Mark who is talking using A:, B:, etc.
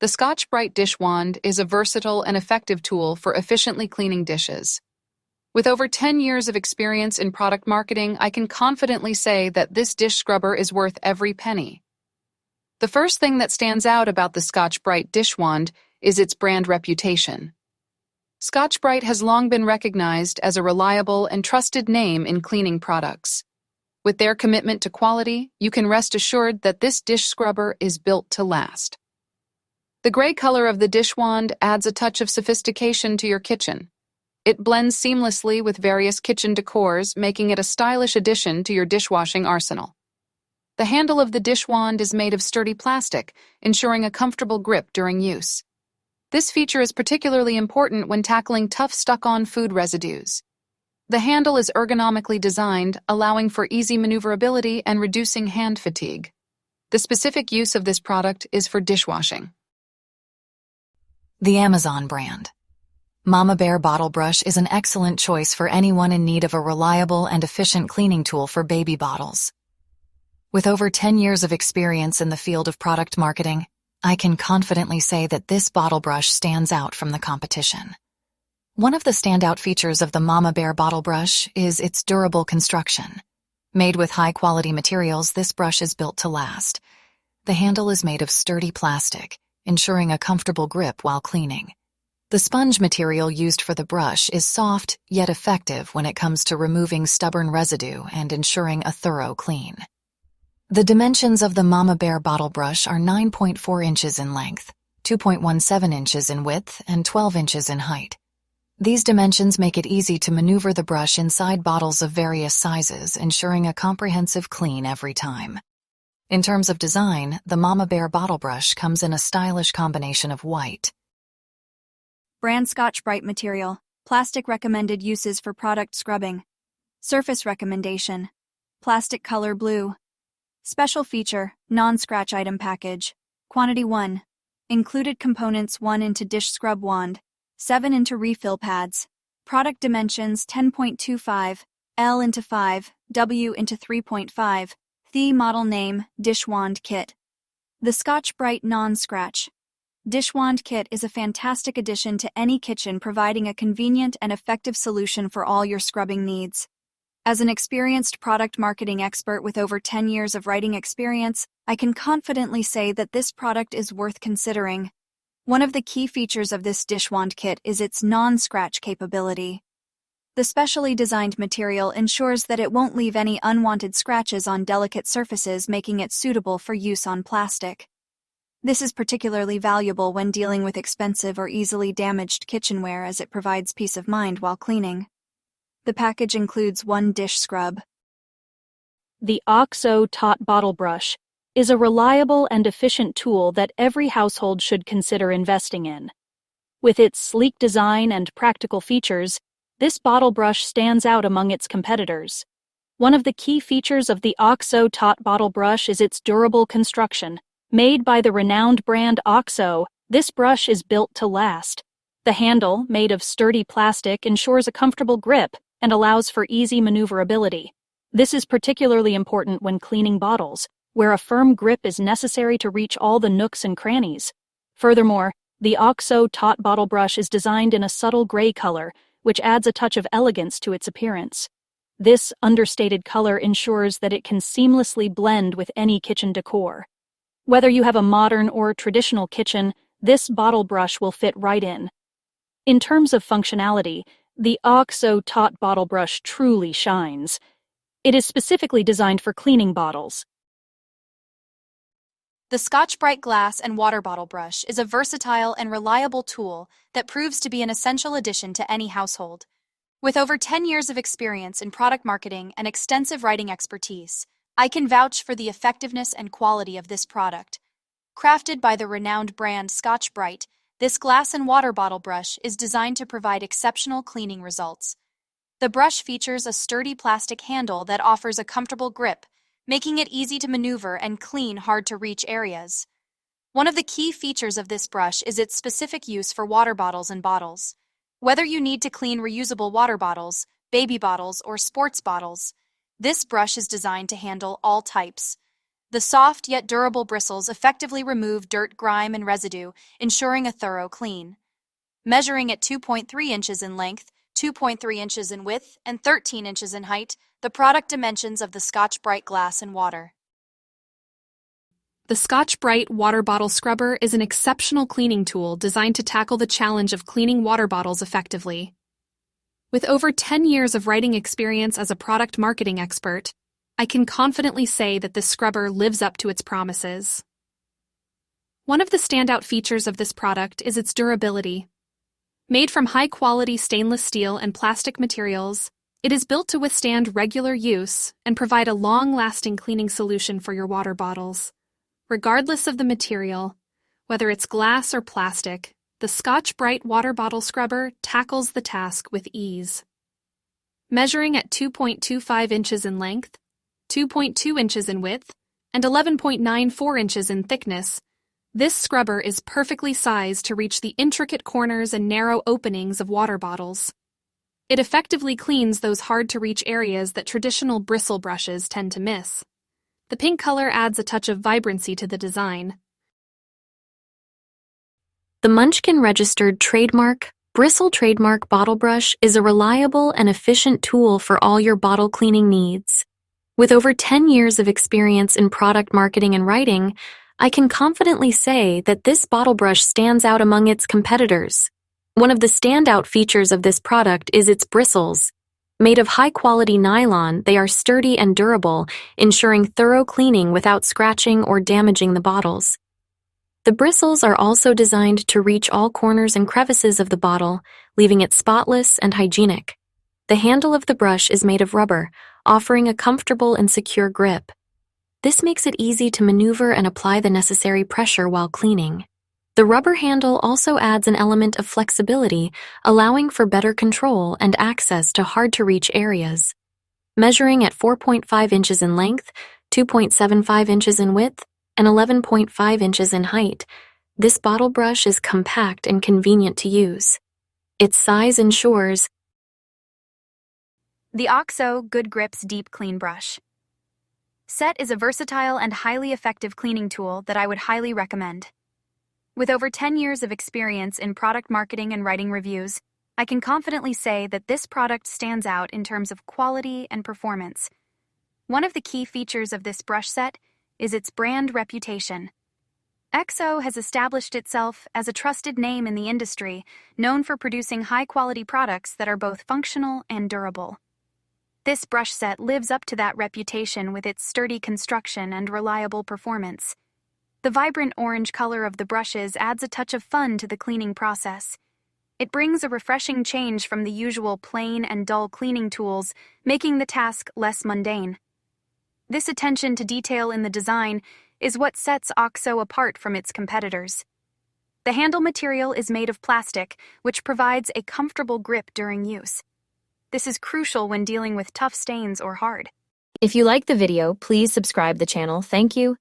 A: The Scotch-Brite dish wand is a versatile and effective tool for efficiently cleaning dishes. With over 10 years of experience in product marketing, I can confidently say that this dish scrubber is worth every penny. The first thing that stands out about the Scotch-Brite dish wand is its brand reputation. Scotch-Brite has long been recognized as a reliable and trusted name in cleaning products. With their commitment to quality, you can rest assured that this dish scrubber is built to last. The gray color of the dish wand adds a touch of sophistication to your kitchen. It blends seamlessly with various kitchen decors, making it a stylish addition to your dishwashing arsenal. The handle of the dish wand is made of sturdy plastic, ensuring a comfortable grip during use. This feature is particularly important when tackling tough stuck-on food residues. The handle is ergonomically designed, allowing for easy maneuverability and reducing hand fatigue. The specific use of this product is for dishwashing.
B: The Amazon brand. Mama Bear Bottle Brush is an excellent choice for anyone in need of a reliable and efficient cleaning tool for baby bottles. With over 10 years of experience in the field of product marketing, I can confidently say that this bottle brush stands out from the competition. One of the standout features of the Mama Bear Bottle Brush is its durable construction. Made with high-quality materials, this brush is built to last. The handle is made of sturdy plastic, ensuring a comfortable grip while cleaning. The sponge material used for the brush is soft yet effective when it comes to removing stubborn residue and ensuring a thorough clean. The dimensions of the Mama Bear Bottle Brush are 9.4 inches in length, 2.17 inches in width, and 12 inches in height. These dimensions make it easy to maneuver the brush inside bottles of various sizes, ensuring a comprehensive clean every time. In terms of design, the Mama Bear Bottle Brush comes in a stylish combination of white.
C: Brand Scotch-Brite material. Plastic recommended uses for product scrubbing. Surface recommendation. Plastic color blue. Special feature, non-scratch item package. Quantity 1. Included components 1 into dish scrub wand, 7 into refill pads. Product dimensions 10.25, L into 5, W into 3.5. The model name, Dish Wand Kit. The Scotch-Brite Non-Scratch Dish Wand Kit is a fantastic addition to any kitchen, providing a convenient and effective solution for all your scrubbing needs. As an experienced product marketing expert with over 10 years of writing experience, I can confidently say that this product is worth considering. One of the key features of this dish wand kit is its non-scratch capability. The specially designed material ensures that it won't leave any unwanted scratches on delicate surfaces, making it suitable for use on plastic. This is particularly valuable when dealing with expensive or easily damaged kitchenware, as it provides peace of mind while cleaning. The package includes 1 dish scrub.
D: The OXO Tot Bottle Brush is a reliable and efficient tool that every household should consider investing in. With its sleek design and practical features, this bottle brush stands out among its competitors. One of the key features of the OXO Tot Bottle Brush is its durable construction. Made by the renowned brand OXO, this brush is built to last. The handle, made of sturdy plastic, ensures a comfortable grip and allows for easy maneuverability. This is particularly important when cleaning bottles, where a firm grip is necessary to reach all the nooks and crannies. Furthermore, the OXO Tot Bottle Brush is designed in a subtle gray color, which adds a touch of elegance to its appearance. This understated color ensures that it can seamlessly blend with any kitchen decor. Whether you have a modern or traditional kitchen, this bottle brush will fit right in. In terms of functionality, the OXO Tot Bottle Brush truly shines. It is specifically designed for cleaning bottles.
C: The Scotch-Brite Glass and Water Bottle Brush is a versatile and reliable tool that proves to be an essential addition to any household. With over 10 years of experience in product marketing and extensive writing expertise, I can vouch for the effectiveness and quality of this product. Crafted by the renowned brand Scotch-Brite, this glass and water bottle brush is designed to provide exceptional cleaning results. The brush features a sturdy plastic handle that offers a comfortable grip, making it easy to maneuver and clean hard-to-reach areas. One of the key features of this brush is its specific use for water bottles and bottles. Whether you need to clean reusable water bottles, baby bottles, or sports bottles, this brush is designed to handle all types. The soft yet durable bristles effectively remove dirt, grime, and residue, ensuring a thorough clean. Measuring at 2.3 inches in length, 2.3 inches in width, and 13 inches in height, the product dimensions of the Scotch-Brite glass and water.
A: The Scotch-Brite water bottle scrubber is an exceptional cleaning tool designed to tackle the challenge of cleaning water bottles effectively. With over 10 years of writing experience as a product marketing expert, I can confidently say that this scrubber lives up to its promises. One of the standout features of this product is its durability. Made from high-quality stainless steel and plastic materials, it is built to withstand regular use and provide a long-lasting cleaning solution for your water bottles. Regardless of the material, whether it's glass or plastic, the Scotch-Brite water bottle scrubber tackles the task with ease. Measuring at 2.25 inches in length, 2.2 inches in width, and 11.94 inches in thickness, this scrubber is perfectly sized to reach the intricate corners and narrow openings of water bottles. It effectively cleans those hard-to-reach areas that traditional bristle brushes tend to miss. The pink color adds a touch of vibrancy to the design.
B: The Munchkin-registered trademark, Bristle Trademark Bottle Brush is a reliable and efficient tool for all your bottle cleaning needs. With over 10 years of experience in product marketing and writing, I can confidently say that this bottle brush stands out among its competitors. One of the standout features of this product is its bristles. Made of high-quality nylon, they are sturdy and durable, ensuring thorough cleaning without scratching or damaging the bottles. The bristles are also designed to reach all corners and crevices of the bottle, leaving it spotless and hygienic. The handle of the brush is made of rubber, offering a comfortable and secure grip. This makes it easy to maneuver and apply the necessary pressure while cleaning. The rubber handle also adds an element of flexibility, allowing for better control and access to hard-to-reach areas. Measuring at 4.5 inches in length, 2.75 inches in width, and 11.5 inches in height, this bottle brush is compact and convenient to use. Its size ensures
C: The OXO Good Grips Deep Clean Brush. Set is a versatile and highly effective cleaning tool that I would highly recommend. With over 10 years of experience in product marketing and writing reviews, I can confidently say that this product stands out in terms of quality and performance. One of the key features of this brush set is its brand reputation. OXO has established itself as a trusted name in the industry, known for producing high-quality products that are both functional and durable. This brush set lives up to that reputation with its sturdy construction and reliable performance. The vibrant orange color of the brushes adds a touch of fun to the cleaning process. It brings a refreshing change from the usual plain and dull cleaning tools, making the task less mundane. This attention to detail in the design is what sets OXO apart from its competitors. The handle material is made of plastic, which provides a comfortable grip during use. This is crucial when dealing with tough stains or hard.
B: If you like the video, please subscribe the channel. Thank you.